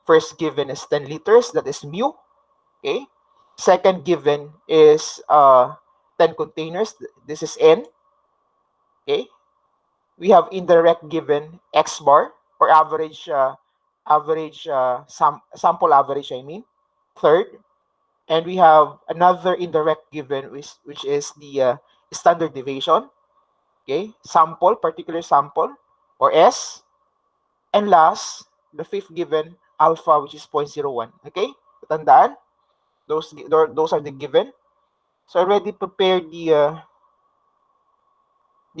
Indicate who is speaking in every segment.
Speaker 1: First given is 10 liters, that is mu. Okay. Second given is 10 containers, this is N. Okay. We have indirect given X bar, or average, sample average, I mean. Third, and we have another indirect given, which is the standard deviation. Okay, sample, particular sample, or S. And last, the fifth given, alpha, which is 0.01. Okay, tandaan, those are the given. So I already prepared the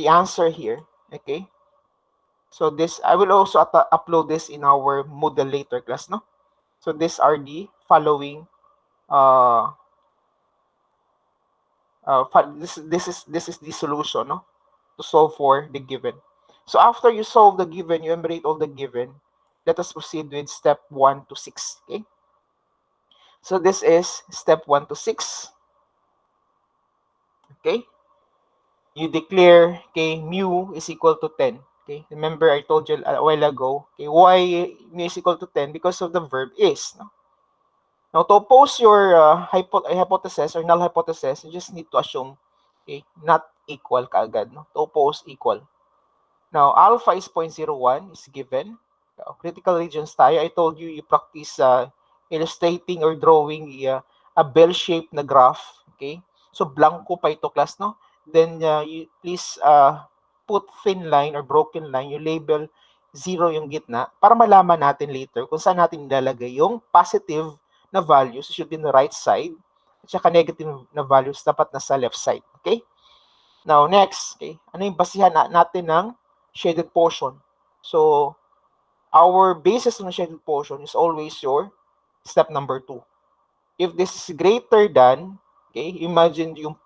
Speaker 1: answer here. Okay, so this, I will also upload this in our Moodle later class, no? So these are the following this is the solution, no, to solve for the given. So after you solve the given, you enumerate all the given, let us proceed with step 1 to 6. Okay, so this is step 1 to 6. Okay, you declare, okay, mu is equal to 10. Okay, remember I told you a while ago, okay, why mu is equal to 10? Because of the verb is, no? Now, to oppose your hypothesis or null hypothesis, you just need to assume, okay, not equal kaagad, no? To oppose equal. Now, alpha is 0.01 is given. Critical regions tayo. I told you, you practice illustrating or drawing a bell-shaped na graph. Okay? So, blanco pa ito, class, no? Then, you please put thin line or broken line. You label 0 yung gitna para malaman natin later kung saan natin ilalagay yung positive na values. It should be in the right side. At saka negative na values dapat nasa left side. Okay? Now, next, okay, ano yung basihan natin ng shaded portion? So, our basis ng shaded portion is always your step number 2. If this is greater than, okay, imagine yung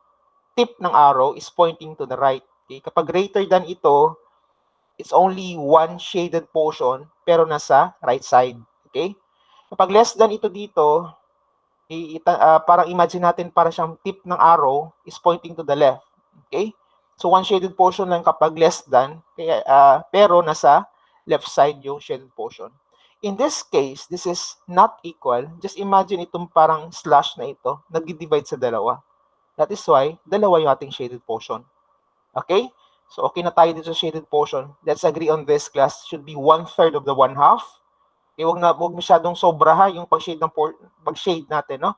Speaker 1: tip ng arrow is pointing to the right. Okay? Kapag greater than ito, it's only one shaded portion pero nasa right side. Okay? Kapag less than ito dito, parang imagine natin para siyang tip ng arrow is pointing to the left. Okay? So, one shaded portion lang kapag less than, kaya, pero nasa left side yung shaded portion. In this case, this is not equal. Just imagine itong parang slash na ito, nag-divide sa dalawa. That is why, dalawa yung ating shaded portion. Okay? So, okay na tayo dito sa shaded portion. Let's agree on this, class. Should be 1/3 of the 1/2. Okay, wag masyadong sobra ha, yung pag-shade natin, no?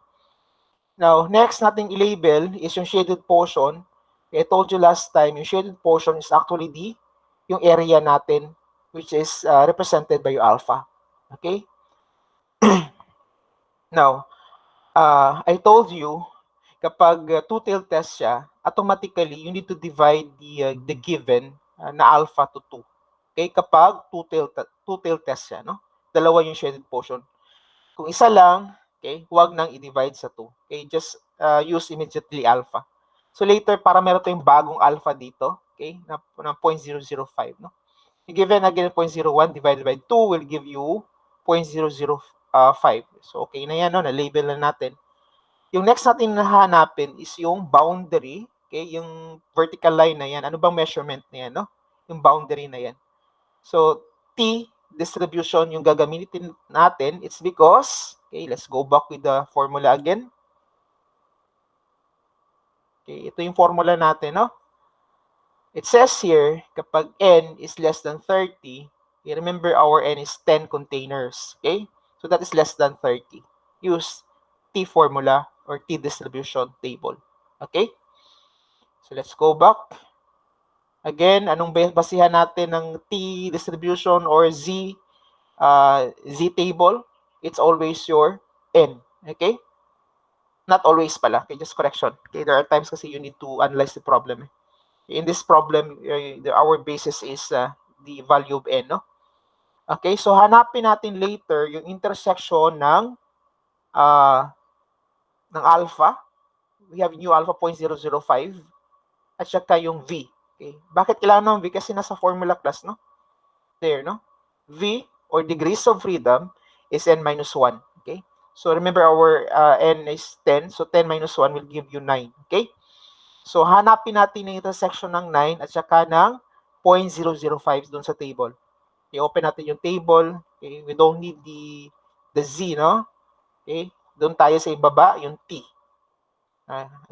Speaker 1: Now, next nating i-label is yung shaded portion. I told you last time, yung shaded portion is actually yung area natin, which is represented by yung alpha. Okay? Now, I told you, kapag two-tailed test siya, automatically, you need to divide the given na alpha to 2. Okay? Kapag two-tailed test siya, no? Dalawa yung shaded portion. Kung isa lang, okay, huwag nang i-divide sa 2. Okay? Just use immediately alpha. So later, para meron tayong bagong alpha dito, okay, na 0.005, no? Given again 0.01 divided by 2 will give you 0.005. So okay na yan, no? Na-label na natin. Yung next natin nahanapin is yung boundary, okay, yung vertical line na yan. Ano bang measurement na yan, no? Yung boundary na yan. So T distribution yung gagamitin natin, it's because, okay, let's go back with the formula again. Okay, ito yung formula natin, no? It says here, kapag N is less than 30, remember our N is 10 containers, okay? So that is less than 30. Use T formula or T distribution table, okay? So let's go back. Again, anong basihan natin ng T distribution or Z table? It's always your N, okay? Not always pala. Okay, just correction. Okay, there are times kasi you need to analyze the problem. In this problem, our basis is the value of N, no? Okay, so hanapin natin later yung intersection ng alpha. We have new alpha 0.005 at saka yung V. Okay, bakit kailangan ng V? Kasi nasa formula class, no? There, no? V or degrees of freedom is N minus 1. Okay? So remember our N is 10. So 10 minus 1 will give you 9. Okay? So hanapin natin yung intersection ng 9 at saka ng 0.005 doon sa table. Okay, open natin yung table. Okay? We don't need the the Z, no? Okay? Doon tayo sa ibaba, yung T.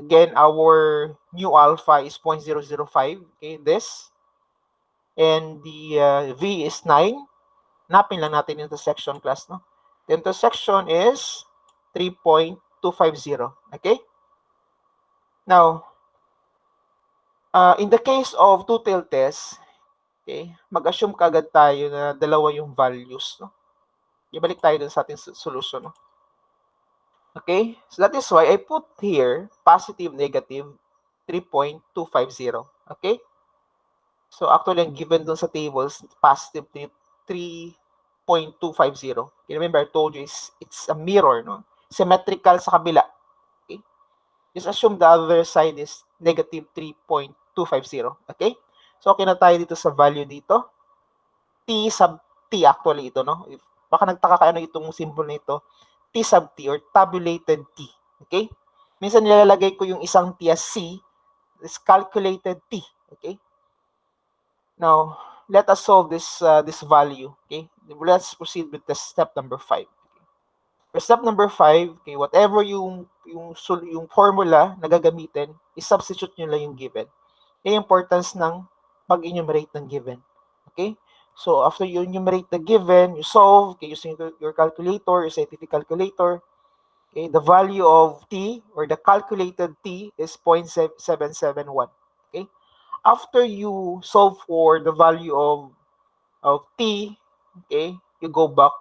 Speaker 1: Again, our new alpha is 0.005. Okay, this. And the V is 9. Napin lang natin yung intersection class, no? The intersection is 3.250. Okay? Now, in the case of two-tailed test, okay, mag-assume kagad tayo na dalawa yung values, no? Ibalik tayo dun sa ating solution, no? Okay? So that is why I put here positive, negative 3.250. Okay? So actually, ang given dun sa tables, positive 3.250. Remember, I told you it's a mirror, no? Symmetrical sa kabila. Okay? Just assume the other side is negative 3.250. Okay? So, okay na tayo dito sa value dito. T sub T actually ito, no? Baka nagtaka kayo na itong symbol na ito. T sub T or tabulated T. Okay? Minsan nilalagay ko yung isang T as C, is calculated T. Okay? Now, let us solve this value. Okay? Let's proceed with the step number 5. Okay? For step number 5, okay, whatever yung formula na gagamitin, i-substitute nyo lang yung given. Yung importance ng pag-enumerate ng given. Okay? So, after you enumerate the given, you solve, okay, using your calculator, your scientific calculator. Okay, the value of T, or the calculated T, is 0.771. Okay? After you solve for the value of T, okay, you go back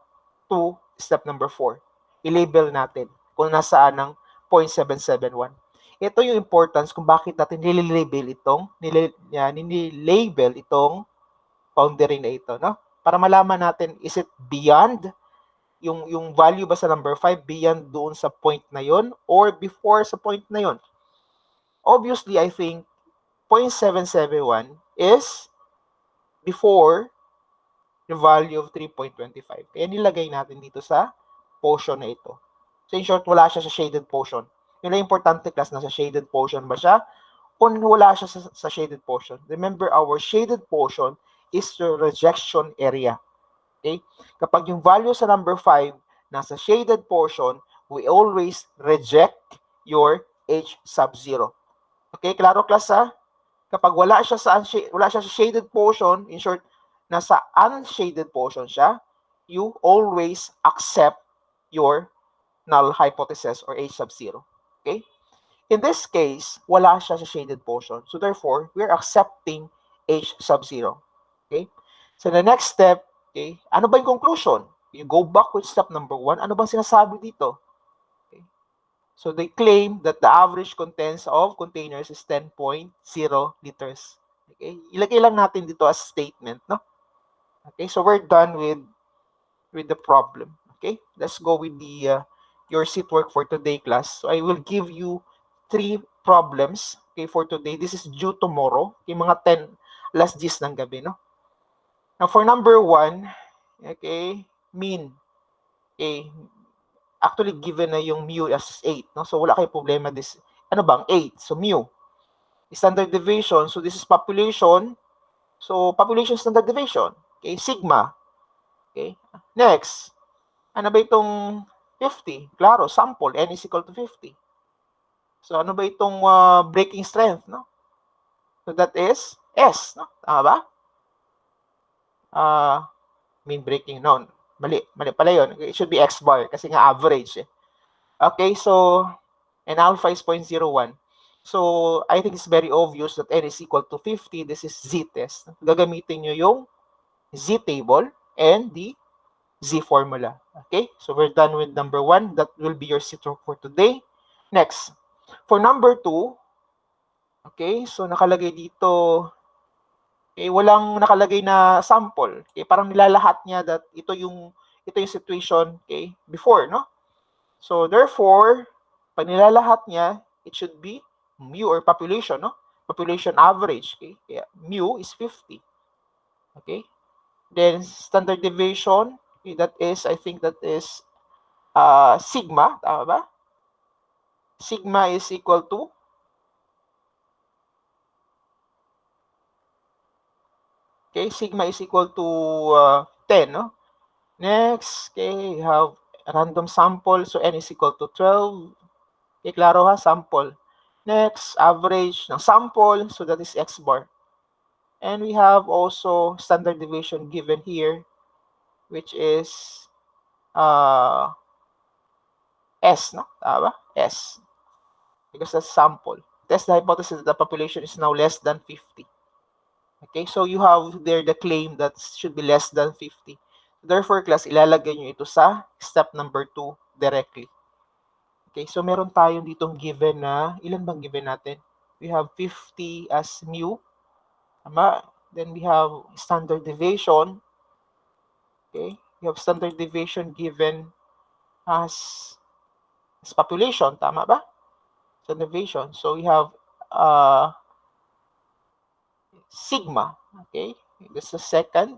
Speaker 1: to step number 4. I-label natin kung nasaan ng 0.771. Ito yung importance kung bakit natin nililabel itong boundary na ito, no? Para malaman natin, is it beyond yung value ba sa number 5, beyond doon sa point na yon, or before sa point na yon? Obviously, I think 0.771 is before the value of 3.25. Kaya nilagay natin dito sa portion na ito. So in short, wala siya sa shaded portion. Yun ang importante, class, nasa shaded portion ba siya o wala siya sa shaded portion. Remember, our shaded portion is the rejection area. Okay? Kapag yung value sa number 5 nasa shaded portion, we always reject your H sub 0. Okay, klaro, class, ha? Kapag wala siya sa shaded portion, in short, nasa unshaded portion siya, you always accept your null hypothesis or H sub 0. Okay? In this case, wala siya sa shaded portion. So therefore, we're accepting H sub 0. Okay? So the next step, okay, ano ba yung conclusion? You go back with step number 1. Ano bang sinasabi dito? Okay. So they claim that the average contents of containers is 10.0 liters. Okay? Ilagay lang natin dito as statement, no? Okay, so we're done with the problem. Okay, let's go with the your seat work for today, class. So I will give you 3 problems, okay, for today. This is due tomorrow, okay, mga 10 last 10 ng gabi, no? Now for number 1, okay, mean. Okay, actually given na yung mu as 8, no? So wala kayong problema this. Ano bang 8? So mu. Standard deviation, so this is population. So population standard deviation. Okay, sigma. Okay. Next, ano ba itong 50? Klaro, sample, n is equal to 50. So ano ba itong breaking strength, no? So that is S, no? Tama ba? Mean breaking, no. Mali pala yun. It should be X bar kasi nga average. Okay, so, and alpha is 0.01. So, I think it's very obvious that n is equal to 50. This is Z test. Gagamitin nyo yung Z table and the Z formula. Okay, so we're done with number 1. That will be your sit for today. Next, for number 2, okay, so nakalagay dito, okay, walang nakalagay na sample. Okay, parang nilalahat niya that ito yung situation, okay, before, no? So therefore, pag nilalahat niya, it should be mu or population, no? Population average, okay? Kaya mu is 50. Okay? Then standard deviation, okay, that is, I think that is sigma, tama ba? Sigma is equal to sigma is equal to 10, no? Next, okay, we have random sample, so n is equal to 12. Okay, klaro ha, sample. Next, average ng sample, so that is x bar. And we have also standard deviation given here, which is S, no? Tama? S. Because that's sample. Test the hypothesis that the population is now less than 50. Okay, so you have there the claim that should be less than 50. Therefore, class, ilalagay nyo ito sa step number 2 directly. Okay, so meron tayong ditong given na, ilan bang given natin? We have 50 as mu. Tama? Then we have standard deviation. Okay, we have standard deviation given as population. Tama ba? Standard deviation. So we have sigma. Okay, this is the second.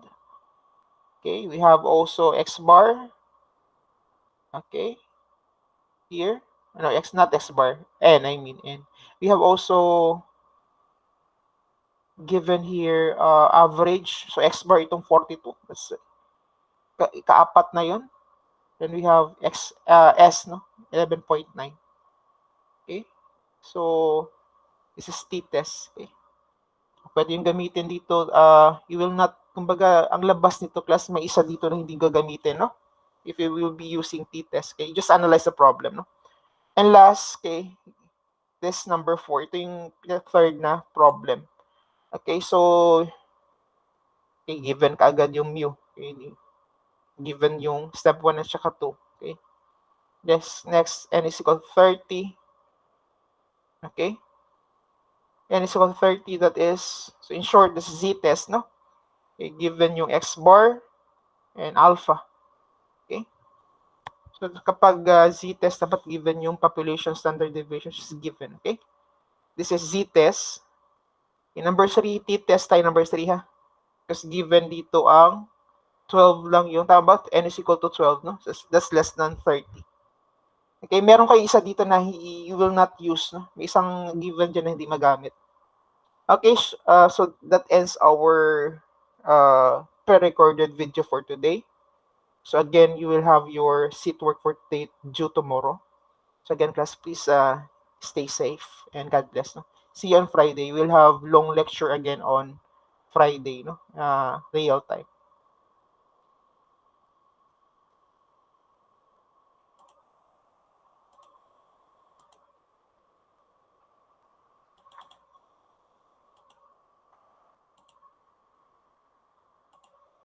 Speaker 1: Okay, we have also x bar. Okay, here. No, x, not x bar. N, I mean n. We have also given here average. So x bar itong 42. That's kaapat na yon. Then we have x s, no, 11.9. Okay, so this is t-test. Okay, pwede yung gamitin dito. You will not, kumbaga, ang labas nito, class, may isa dito na hindi gagamitin, no? If you will be using t-test, okay, just analyze the problem, no? And last, okay, this number 4, ito yung third na problem. Okay, so, okay, given kaagad yung mu. Okay, given yung step 1 at saka 2. Okay, yes, next, n is equal to 30. Okay, n is equal to 30, that is, so in short, this is z-test, no? Okay, given yung x bar and alpha. Okay, so kapag z-test, dapat given yung population standard deviation is given. Okay, this is z-test. Okay, number 3, t-test tayo number 3 ha. Because given dito ang 12 lang yung, tama ba? N is equal to 12, no? So that's less than 30. Okay, meron kayo isa dito na you will not use, no? May isang given dyan na hindi magamit. Okay, so that ends our pre-recorded video for today. So again, you will have your seat work for today due tomorrow. So again, class, please stay safe and God bless. No? See you on Friday. We'll have long lecture again on Friday, no? Real time.